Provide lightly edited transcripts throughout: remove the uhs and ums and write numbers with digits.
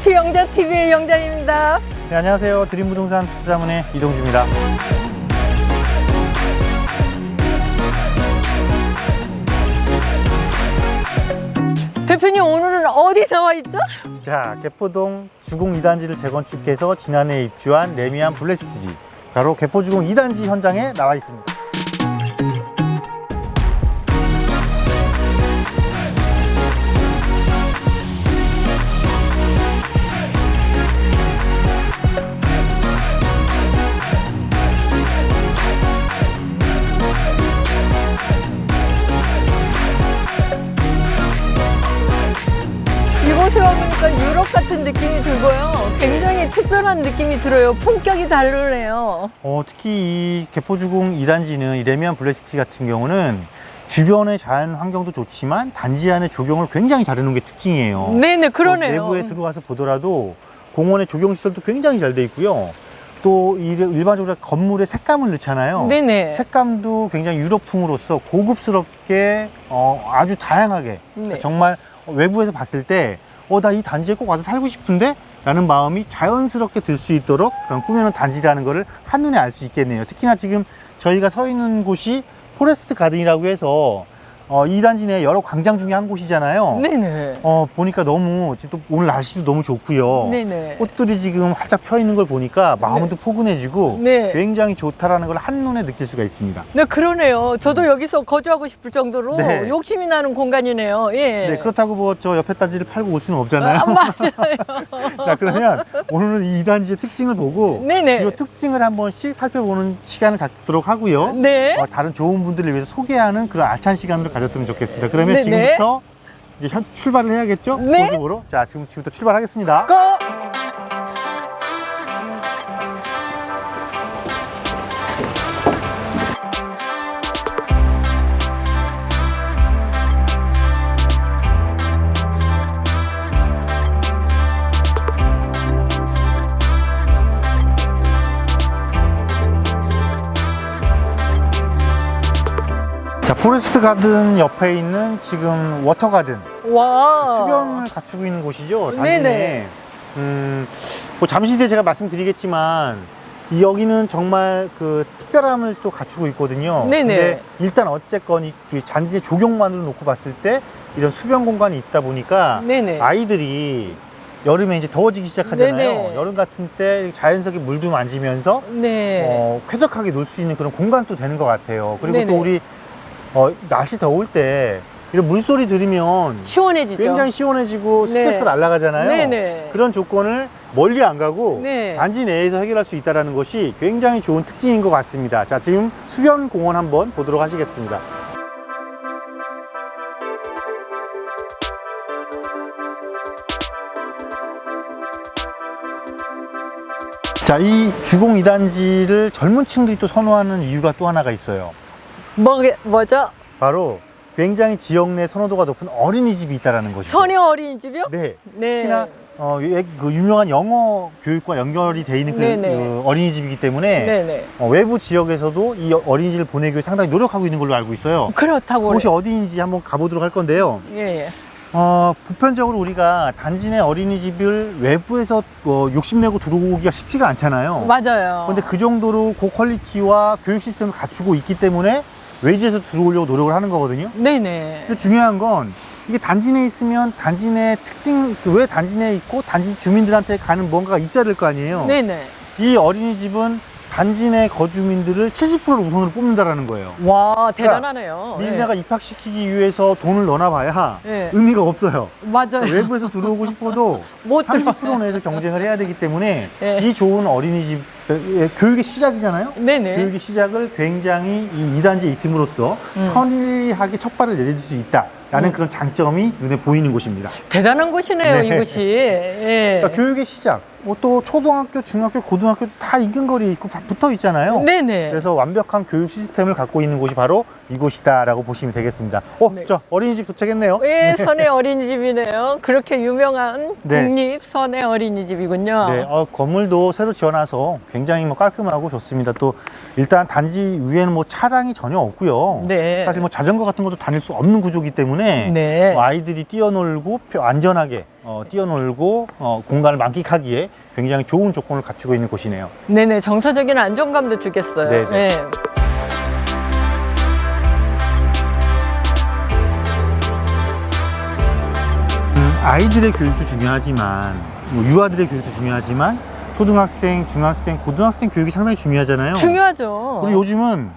골프 영자 TV의 영자입니다. 네, 안녕하세요. 드림부동산 투자자문의 이동주입니다. 대표님 오늘은 어디 나와 있죠? 자, 개포동 주공 2단지를 재건축해서 지난해 입주한 레미안 블레스트지, 바로 개포주공 2단지 현장에 나와 있습니다. 이곳에 와보니까 유럽 같은 느낌이 들고요. 굉장히 특별한 느낌이 들어요. 품격이 다르네요. 특히 이 개포주공 2단지는 이 레미안 블레스트지 같은 경우는 주변의 자연 환경도 좋지만 단지 안에 조경을 굉장히 잘 해놓은 게 특징이에요. 네네, 그러네요. 내부에 들어가서 보더라도 공원의 조경시설도 굉장히 잘 돼 있고요. 또 일반적으로 건물에 색감을 넣잖아요. 네네. 색감도 굉장히 유럽풍으로서 고급스럽게 아주 다양하게, 네. 정말 외부에서 봤을 때 나 이 단지에 꼭 와서 살고 싶은데 라는 마음이 자연스럽게 들 수 있도록 그런 꾸며놓은 단지라는 것을 한눈에 알 수 있겠네요. 특히나 지금 저희가 서 있는 곳이 포레스트 가든이라고 해서 이 단지 내에 여러 광장 중에 한 곳이잖아요. 네네. 보니까 너무 지금 또 오늘 날씨도 너무 좋고요. 네네. 꽃들이 지금 활짝 펴 있는 걸 보니까 마음도 포근해지고 네. 굉장히 좋다라는 걸 한눈에 느낄 수가 있습니다. 네, 그러네요. 저도 여기서 거주하고 싶을 정도로 네. 욕심이 나는 공간이네요. 예. 네, 그렇다고 뭐 저 옆에 단지를 팔고 올 수는 없잖아요. 맞아요. 자, 그러면 오늘은 이 단지의 특징을 보고 네네. 주요 특징을 한 번씩 살펴보는 시간을 갖도록 하고요. 네. 다른 좋은 분들을 위해서 소개하는 그런 알찬 시간으로 가졌으면 좋겠습니다. 그러면 네네. 지금부터 이제 출발을 해야겠죠? 네. 고속으로. 자, 지금부터 출발하겠습니다. 고! 자, 포레스트 가든 옆에 있는 지금 워터 가든, 와. 수변을 갖추고 있는 곳이죠. 단지 네네. 내에. 뭐 잠시 뒤에 제가 말씀드리겠지만 여기는 정말 그 특별함을 또 갖추고 있거든요. 네네. 근데 일단 어쨌건 이 잔디의 조경만으로 놓고 봤을 때 이런 수변 공간이 있다 보니까 네네. 아이들이 여름에 이제 더워지기 시작하잖아요. 네네. 여름 같은 때 자연스럽게 물도 만지면서 네. 쾌적하게 놀 수 있는 그런 공간도 되는 것 같아요. 그리고 네네. 또 우리 날씨 더울 때 이런 물소리 들으면 시원해지죠. 굉장히 시원해지고 네. 스트레스가 날아가잖아요. 네네. 그런 조건을 멀리 안 가고 네. 단지 내에서 해결할 수 있다는 것이 굉장히 좋은 특징인 것 같습니다. 자, 지금 수변 공원 한번 보도록 하시겠습니다. 자, 이 주공 2단지를 젊은 층들이 또 선호하는 이유가 또 하나가 있어요. 뭐죠? 바로 굉장히 지역 내 선호도가 높은 어린이집이 있다는 것이죠. 선의 어린이집이요? 네. 네. 특히나 그 유명한 영어 교육과 연결이 돼 있는 네네. 그 어린이집이기 때문에 네네. 외부 지역에서도 이 어린이집을 보내기 위해 상당히 노력하고 있는 걸로 알고 있어요. 그렇다고. 그곳이 어디인지 한번 가보도록 할 건데요. 예. 보편적으로 우리가 단지 내 어린이집을 외부에서 욕심내고 들어오기가 쉽지가 않잖아요. 맞아요. 그런데 그 정도로 고퀄리티와 교육 시스템을 갖추고 있기 때문에 외지에서 들어오려고 노력을 하는 거거든요. 네네. 근데 중요한 건 이게 단지 내에 있으면 단지 내 특징, 왜 단지 내에 있고 단지 주민들한테 가는 뭔가가 있어야 될 거 아니에요. 네네. 이 어린이집은 단지 내 거주민들을 70%를 우선으로 뽑는다라는 거예요. 와, 대단하네요. 니네가 입학시키기 위해서 돈을 넣어놔봐야 예. 의미가 없어요. 맞아요. 외부에서 들어오고 싶어도 못 30% 내에서 경쟁을 해야 되기 때문에 예. 이 좋은 어린이집 교육의 시작이잖아요. 네네. 교육의 시작을 굉장히 이 2단지에 있음으로써 편리하게 첫 발을 내딛을 수 있다라는 그런 장점이 눈에 보이는 곳입니다. 대단한 곳이네요, 네. 이곳이. 예. 그러니까 교육의 시작, 또 초등학교, 중학교, 고등학교 다 인근거리에 있고 붙어 있잖아요. 네네. 그래서 완벽한 교육 시스템을 갖고 있는 곳이 바로 이곳이다라고 보시면 되겠습니다. 네. 저 어린이집 도착했네요. 예, 선의 어린이집이네요. 그렇게 유명한 네. 국립 선의 어린이집이군요. 네, 건물도 새로 지어놔서 굉장히 뭐 깔끔하고 좋습니다. 또 일단 단지 위에는 뭐 차량이 전혀 없고요. 네. 사실 뭐 자전거 같은 것도 다닐 수 없는 구조이기 때문에 네. 아이들이 뛰어놀고 안전하게 뛰어놀고 공간을 만끽하기에 굉장히 좋은 조건을 갖추고 있는 곳이네요. 네네, 정서적인 안정감도 주겠어요. 네네. 네. 아이들의 교육도 중요하지만 유아들의 교육도 중요하지만 초등학생, 중학생, 고등학생 교육이 상당히 중요하잖아요. 중요하죠. 그리고 요즘은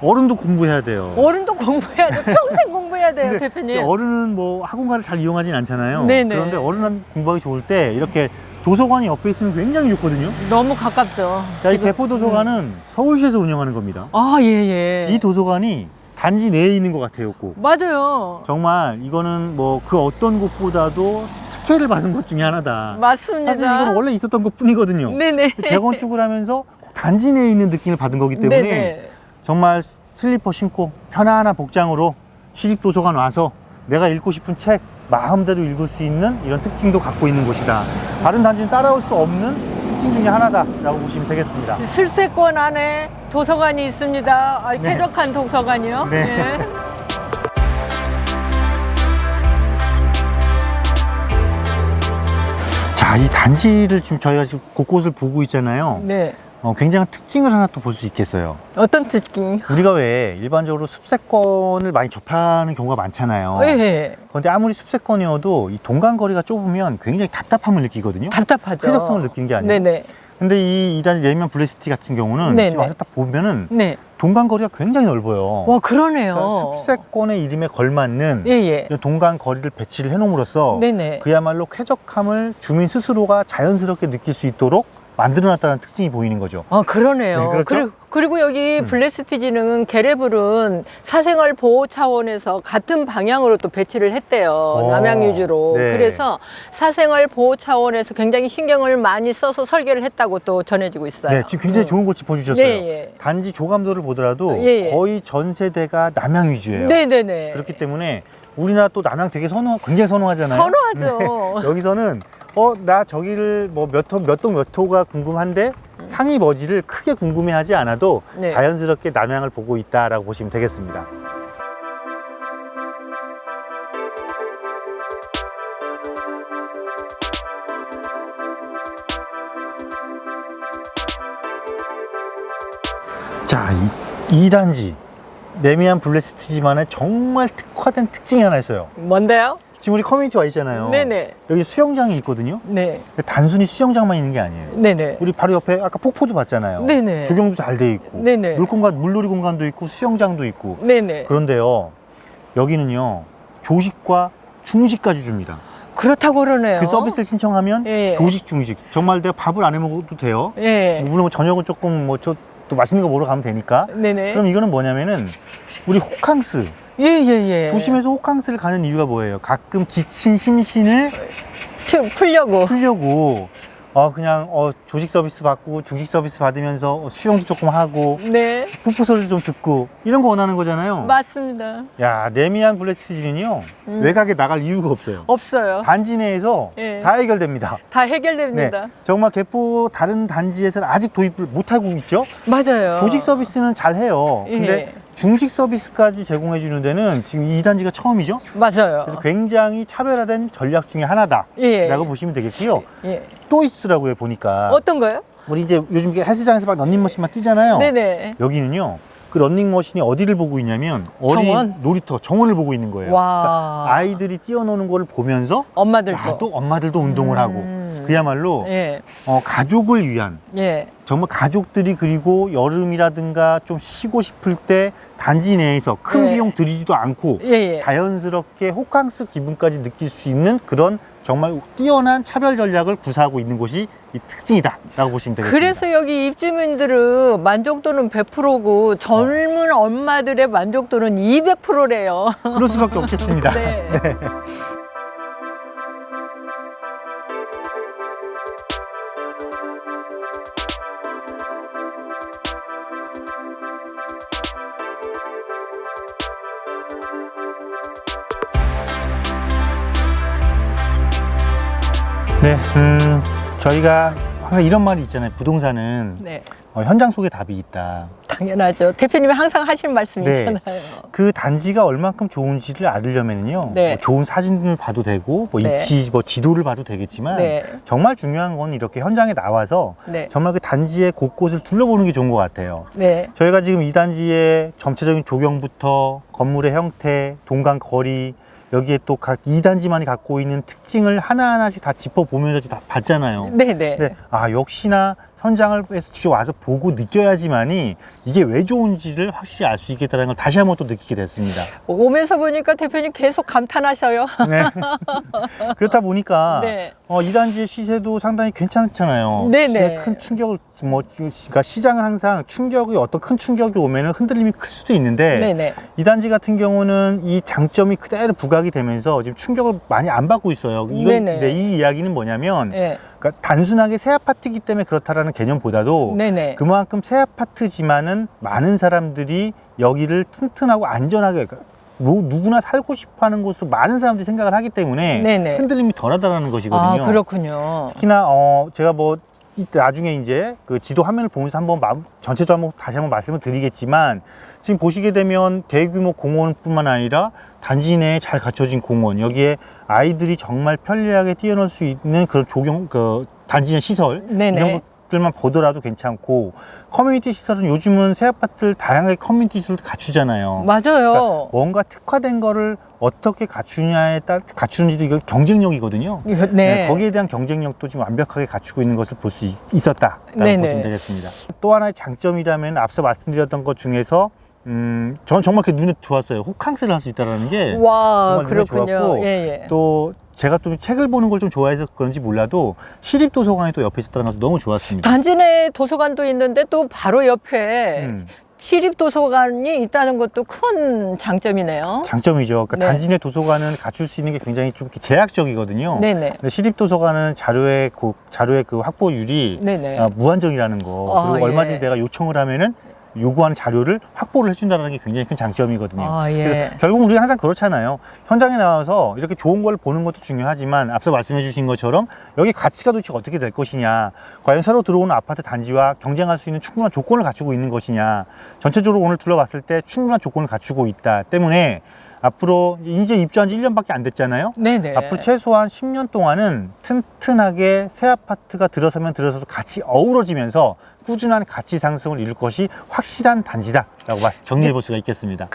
어른도 공부해야 돼요. 어른도 공부해야죠. 평생 공부해야 돼요, 근데 대표님. 어른은 뭐 학원가를 잘 이용하진 않잖아요. 네네. 그런데 어른한테 공부하기 좋을 때 이렇게 도서관이 옆에 있으면 굉장히 좋거든요. 너무 가깝죠. 자, 이 대포도서관은 서울시에서 운영하는 겁니다. 아, 예. 이 도서관이 단지 내에 있는 것 같아요, 꼭. 맞아요. 정말 이거는 뭐 그 어떤 곳보다도 특혜를 받은 것 중에 하나다. 맞습니다. 사실 이건 원래 있었던 것 뿐이거든요. 네네. 재건축을 하면서 꼭 단지 내에 있는 느낌을 받은 거기 때문에 네네. 정말 슬리퍼 신고 편안한 복장으로 시립도서관 와서 내가 읽고 싶은 책 마음대로 읽을 수 있는 이런 특징도 갖고 있는 곳이다. 다른 단지는 따라올 수 없는 특징 중에 하나다라고 보시면 되겠습니다. 슬세권 안에 도서관이 있습니다. 아, 네. 쾌적한 도서관이요. 네. 자, 이 단지를 지금 저희가 지금 곳곳을 보고 있잖아요. 네. 굉장한 특징을 하나 또 볼 수 있겠어요. 어떤 특징? 우리가 왜 일반적으로 숲세권을 많이 접하는 경우가 많잖아요. 예. 그런데 아무리 숲세권이어도 이 동간거리가 좁으면 굉장히 답답함을 느끼거든요. 답답하죠. 쾌적성을 느끼는 게 아니에요. 네네. 근데 이 2단 레미안 블랙시티 같은 경우는 네네. 지금 와서 딱 보면은 네. 동간거리가 굉장히 넓어요. 와, 그러네요. 그러니까 숲세권의 이름에 걸맞는 예. 이런 동간거리를 배치를 해놓음으로써 네네. 그야말로 쾌적함을 주민 스스로가 자연스럽게 느낄 수 있도록 만들어놨다는 특징이 보이는 거죠. 아, 그러네요. 네, 그렇죠? 그리고 여기 블랙시티지는 계레블은 사생활 보호 차원에서 같은 방향으로 또 배치를 했대요. 남양유주로. 네. 그래서 사생활 보호 차원에서 굉장히 신경을 많이 써서 설계를 했다고 또 전해지고 있어요. 네, 지금 굉장히 좋은 거 짚어주셨어요. 예. 단지 조감도를 보더라도 예. 거의 전 세대가 남양 위주예요. 네네네. 그렇기 때문에 우리나라 또 남양 되게 굉장히 선호하잖아요. 선호하죠. 네. 여기서는 나 저기를 뭐 몇 동 몇 호가 궁금한데 향이 뭐지를 크게 궁금해하지 않아도 네. 자연스럽게 남양을 보고 있다라고 보시면 되겠습니다. 자, 이 단지 레미안 블랙시티지만의 정말 특화된 특징이 하나 있어요. 뭔데요? 지금 우리 커뮤니티 와 있잖아요. 네네. 여기 수영장이 있거든요. 네. 단순히 수영장만 있는 게 아니에요. 네네. 우리 바로 옆에 아까 폭포도 봤잖아요. 네네. 조경도 잘 돼 있고, 네네. 물놀이 공간도 있고, 수영장도 있고. 네네. 그런데요, 여기는요, 조식과 중식까지 줍니다. 그렇다고 그러네요. 그 서비스를 신청하면 예. 조식, 중식. 정말 내가 밥을 안 해 먹어도 돼요. 예. 물론 저녁은 조금 또 맛있는 거 먹으러 가면 되니까. 네네. 그럼 이거는 뭐냐면은 우리 호캉스. 예. 도심에서 호캉스를 가는 이유가 뭐예요? 가끔 지친 심신을 풀려고. 그냥 조식 서비스 받고 중식 서비스 받으면서 수영도 조금 하고 네. 폭포 소리도 좀 듣고 이런 거 원하는 거잖아요. 맞습니다. 야, 레미안 블랙시티는요 외곽에 나갈 이유가 없어요. 없어요. 단지 내에서 예. 다 해결됩니다. 다 해결됩니다. 네, 정말 개포 다른 단지에서는 아직 도입을 못하고 있죠. 맞아요. 조식 서비스는 잘 해요. 근데 예. 중식 서비스까지 제공해 주는 데는 지금 이 단지가 처음이죠. 맞아요. 그래서 굉장히 차별화된 전략 중에 하나다라고 예. 보시면 되겠고요. 예. 또 있더라고요, 보니까. 어떤 거요? 우리 이제 요즘 헬스장에서 막 런닝머신만 뛰잖아요. 네네. 여기는요, 그 런닝머신이 어디를 보고 있냐면 어린 정원? 놀이터, 정원을 보고 있는 거예요. 와. 그러니까 아이들이 뛰어노는 거를 보면서 엄마들도. 엄마들도 운동을 하고 그야말로 예. 가족을 위한 예. 정말 가족들이 그리고 여름이라든가 좀 쉬고 싶을 때 단지 내에서 큰 네. 비용 들이지도 않고 예. 자연스럽게 호캉스 기분까지 느낄 수 있는 그런 정말 뛰어난 차별 전략을 구사하고 있는 곳이 이 특징이다 라고 보시면 되겠습니다. 그래서 여기 입주민들은 만족도는 100%고 젊은 엄마들의 만족도는 200%래요. 그럴 수밖에 없겠습니다. 네. 네, 저희가 항상 이런 말이 있잖아요. 부동산은 네. 현장 속에 답이 있다. 당연하죠. 대표님이 항상 하시는 말씀이 네. 있잖아요. 그 단지가 얼만큼 좋은지를 알으려면요. 네. 뭐 좋은 사진을 봐도 되고, 뭐 네. 입지, 뭐 지도를 봐도 되겠지만, 네. 정말 중요한 건 이렇게 현장에 나와서 네. 정말 그 단지의 곳곳을 둘러보는 게 좋은 것 같아요. 네. 저희가 지금 이 단지의 전체적인 조경부터 건물의 형태, 동강 거리, 여기에 또 각 이 단지만이 갖고 있는 특징을 하나하나씩 다 짚어보면서 다 봤잖아요. 네네. 근데 역시나 현장을 직접 와서 보고 느껴야지만이 이게 왜 좋은지를 확실히 알 수 있겠다는 걸 다시 한번 또 느끼게 됐습니다. 오면서 보니까 대표님 계속 감탄하셔요. 네. 그렇다 보니까 네. 이 단지의 시세도 상당히 괜찮잖아요. 네네. 시세에 큰 충격을 그러니까 시장은 항상 어떤 큰 충격이 오면은 흔들림이 클 수도 있는데 네네. 이 단지 같은 경우는 이 장점이 그대로 부각이 되면서 지금 충격을 많이 안 받고 있어요. 네네. 네, 이 이야기는 뭐냐면 네. 그러니까 단순하게 새 아파트이기 때문에 그렇다라는 개념보다도 네네. 그만큼 새 아파트지만은 많은 사람들이 여기를 튼튼하고 안전하게 그러니까 누구나 살고 싶어하는 곳으로 많은 사람들이 생각을 하기 때문에 네네. 흔들림이 덜하다라는 것이거든요. 아, 그렇군요. 특히나 제가 나중에 이제 그 지도 화면을 보면서 전체적으로 다시 한번 말씀을 드리겠지만 지금 보시게 되면 대규모 공원뿐만 아니라 단지 내에 잘 갖춰진 공원, 여기에 아이들이 정말 편리하게 뛰어놀 수 있는 그런 단지 내 시설 네네. 이런 것들만 보더라도 괜찮고, 커뮤니티 시설은 요즘은 새 아파트를 다양하게 커뮤니티 시설도 갖추잖아요. 맞아요. 그러니까 뭔가 특화된 거를 어떻게 갖추는지도 이거 경쟁력이거든요. 네. 거기에 대한 경쟁력도 지금 완벽하게 갖추고 있는 것을 볼 수 있었다라고 네네. 보시면 되겠습니다. 또 하나의 장점이라면 앞서 말씀드렸던 것 중에서 전 정말 눈에 좋았어요. 호캉스를 할 수 있다는 게 와, 정말 눈에 그렇군요. 좋았고, 예, 예. 또 제가 또 책을 보는 걸 좀 좋아해서 그런지 몰라도 시립도서관이 또 옆에 있었다는 것도 너무 좋았습니다. 단지 내 도서관도 있는데 또 바로 옆에 시립도서관이 있다는 것도 큰 장점이네요. 장점이죠. 그러니까 네. 단지 내 도서관은 갖출 수 있는 게 굉장히 좀 이렇게 제약적이거든요. 네네. 근데 시립도서관은 자료의 그 확보율이 네네. 무한정이라는 거. 그리고 예. 얼마든지 내가 요청을 하면은 요구하는 자료를 확보를 해준다는 게 굉장히 큰 장점이거든요. 예. 그래서 결국 우리가 항상 그렇잖아요. 현장에 나와서 이렇게 좋은 걸 보는 것도 중요하지만 앞서 말씀해 주신 것처럼 여기 가치가 도대체 어떻게 될 것이냐, 과연 새로 들어오는 아파트 단지와 경쟁할 수 있는 충분한 조건을 갖추고 있는 것이냐, 전체적으로 오늘 둘러봤을 때 충분한 조건을 갖추고 있다 때문에 앞으로 이제 입주한 지 1년밖에 안 됐잖아요. 네네. 앞으로 최소한 10년 동안은 튼튼하게 새 아파트가 들어서면 들어서도 같이 어우러지면서 꾸준한 가치 상승을 이룰 것이 확실한 단지다라고 정리해 볼 수가 있겠습니다.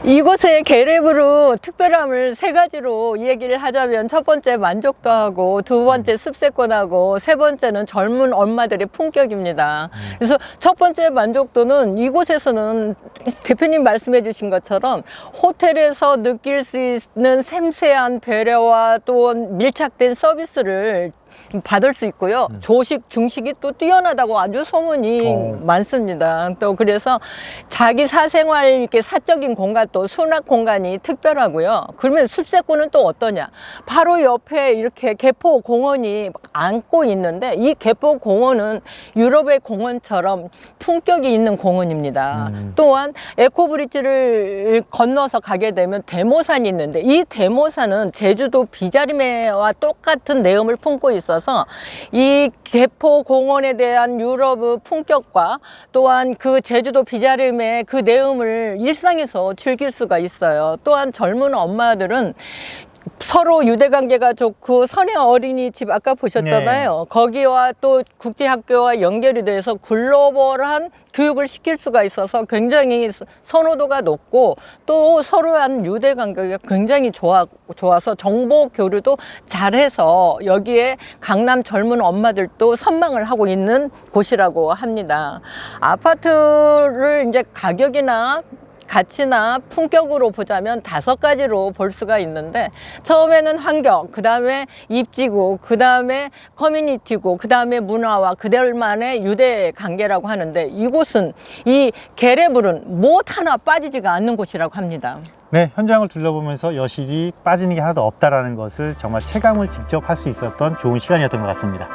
이곳의 계획으로 특별함을 세 가지로 얘기를 하자면, 첫 번째 만족도하고, 두 번째 습세권하고, 세 번째는 젊은 엄마들의 품격입니다. 그래서 첫 번째 만족도는 이곳에서는 대표님 말씀해 주신 것처럼 호텔에서 느낄 수 있는 섬세한 배려와 또 밀착된 서비스를 받을 수 있고요. 조식, 중식이 또 뛰어나다고 아주 소문이 많습니다. 또 그래서 자기 사생활 이렇게 사적인 공간, 또 수납 공간이 특별하고요. 그러면 숲세권은 또 어떠냐? 바로 옆에 이렇게 개포 공원이 안고 있는데, 이 개포 공원은 유럽의 공원처럼 품격이 있는 공원입니다. 또한 에코브리지를 건너서 가게 되면 대모산이 있는데, 이 대모산은 제주도 비자림회와 똑같은 내음을 품고 있어서 이 개포 공원에 대한 유럽의 품격과 또한 그 제주도 비자림의 그 내음을 일상에서 즐길 수가 있어요. 또한 젊은 엄마들은 서로 유대관계가 좋고 선의 어린이집 아까 보셨잖아요. 거기와 또 국제학교와 연결이 돼서 글로벌한 교육을 시킬 수가 있어서 굉장히 선호도가 높고, 또 서로한 유대관계가 굉장히 좋아서 정보 교류도 잘해서 여기에 강남 젊은 엄마들도 선망을 하고 있는 곳이라고 합니다. 아파트를 이제 가격이나 가치나 품격으로 보자면 5가지로 볼 수가 있는데, 처음에는 환경, 그 다음에 입지구, 그 다음에 커뮤니티구, 그 다음에 문화와 그들만의 유대 관계라고 하는데, 이곳은 이 계례불은 무엇 하나 빠지지가 않는 곳이라고 합니다. 네, 현장을 둘러보면서 여실히 빠지는 게 하나도 없다라는 것을 정말 체감을 직접 할 수 있었던 좋은 시간이었던 것 같습니다.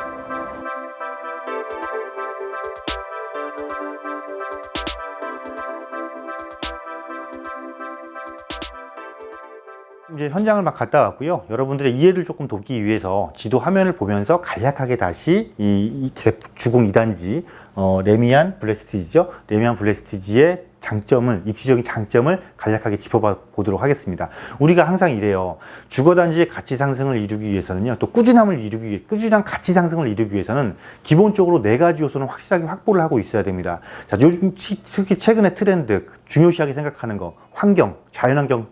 이제 현장을 막 갔다 왔고요. 여러분들의 이해를 조금 돕기 위해서 지도 화면을 보면서 간략하게 다시 이 주공 2단지 레미안 블레스티지죠. 레미안 블레스티지의 장점을, 입지적인 장점을 간략하게 짚어보도록 하겠습니다. 우리가 항상 이래요. 주거단지의 가치 상승을 이루기 위해서는요, 또 꾸준한 가치 상승을 이루기 위해서는 기본적으로 4가지 요소는 확실하게 확보를 하고 있어야 됩니다. 자, 요즘 특히 최근의 트렌드, 중요시하게 생각하는 거, 환경, 자연환경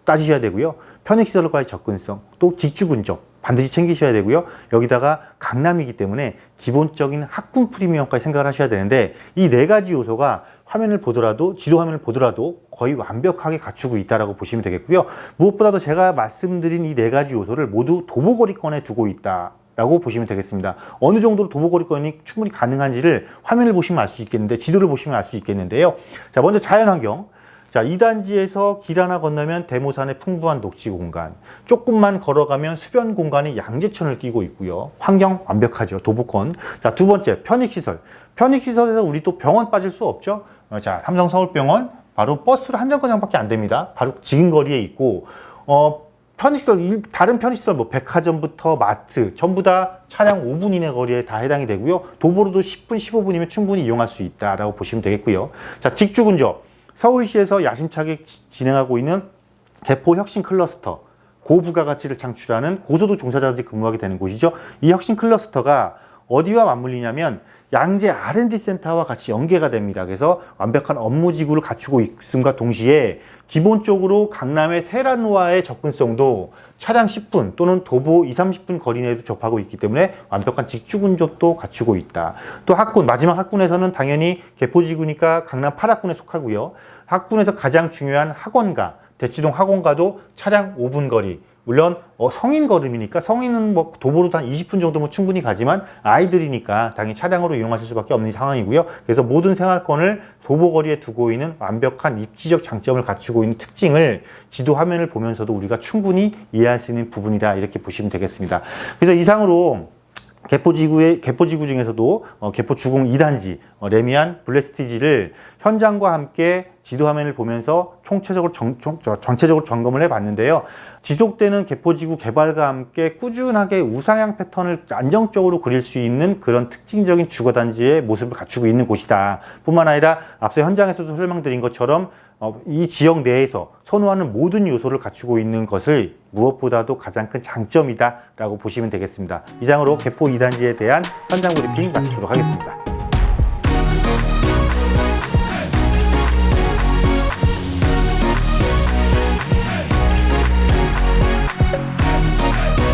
따지셔야 되고요. 편익시설과의 접근성, 또 직주근접 반드시 챙기셔야 되고요. 여기다가 강남이기 때문에 기본적인 학군 프리미엄까지 생각을 하셔야 되는데, 이 4가지 요소가 화면을 보더라도, 지도 화면을 보더라도 거의 완벽하게 갖추고 있다라고 보시면 되겠고요. 무엇보다도 제가 말씀드린 이 4가지 요소를 모두 도보거리권에 두고 있다 라고 보시면 되겠습니다. 어느 정도로 도보거리권이 충분히 가능한지를 화면을 보시면 알 수 있겠는데, 지도를 보시면 알 수 있겠는데요. 자, 먼저 자연환경. 자, 이 단지에서 길 하나 건너면 대모산의 풍부한 녹지 공간, 조금만 걸어가면 수변 공간이 양재천을 끼고 있고요. 환경 완벽하죠. 도보권. 자, 두 번째, 편익시설. 편익시설에서 우리 또 병원 빠질 수 없죠. 자, 삼성 서울병원 바로 버스로 한 정거장밖에 안 됩니다. 바로 지근거리에 있고, 편의시설, 다른 편의시설, 뭐 백화점부터 마트 전부 다 차량 5분 이내 거리에 다 해당이 되고요. 도보로도 10분, 15분이면 충분히 이용할 수 있다라고 보시면 되겠고요. 자, 직주근접. 서울시에서 야심차게 진행하고 있는 개포 혁신 클러스터, 고부가가치를 창출하는 고소득 종사자들이 근무하게 되는 곳이죠. 이 혁신 클러스터가 어디와 맞물리냐면 양재 R&D 센터와 같이 연계가 됩니다. 그래서 완벽한 업무 지구를 갖추고 있음과 동시에 기본적으로 강남의 테란로아의 접근성도 차량 10분 또는 도보 20-30분 거리 내에도 접하고 있기 때문에 완벽한 직주근접도 갖추고 있다. 또 학군, 마지막 학군에서는 당연히 개포지구니까 강남 8학군에 속하고요. 학군에서 가장 중요한 학원가, 대치동 학원가도 차량 5분 거리. 물론 성인 걸음이니까, 성인은 뭐 도보로 한 20분 정도면 충분히 가지만 아이들이니까 당연히 차량으로 이용하실 수밖에 없는 상황이고요. 그래서 모든 생활권을 도보거리에 두고 있는 완벽한 입지적 장점을 갖추고 있는 특징을 지도 화면을 보면서도 우리가 충분히 이해할 수 있는 부분이다, 이렇게 보시면 되겠습니다. 그래서 이상으로 개포지구 중에서도 개포주공 2단지 레미안 블레스티지를 현장과 함께 지도 화면을 보면서 전체적으로 점검을 해봤는데요. 지속되는 개포지구 개발과 함께 꾸준하게 우상향 패턴을 안정적으로 그릴 수 있는 그런 특징적인 주거단지의 모습을 갖추고 있는 곳이다. 뿐만 아니라 앞서 현장에서도 설명드린 것처럼 이 지역 내에서 선호하는 모든 요소를 갖추고 있는 것을 무엇보다도 가장 큰 장점이다 라고 보시면 되겠습니다. 이상으로 개포 2단지에 대한 현장 브리핑 마치도록 하겠습니다.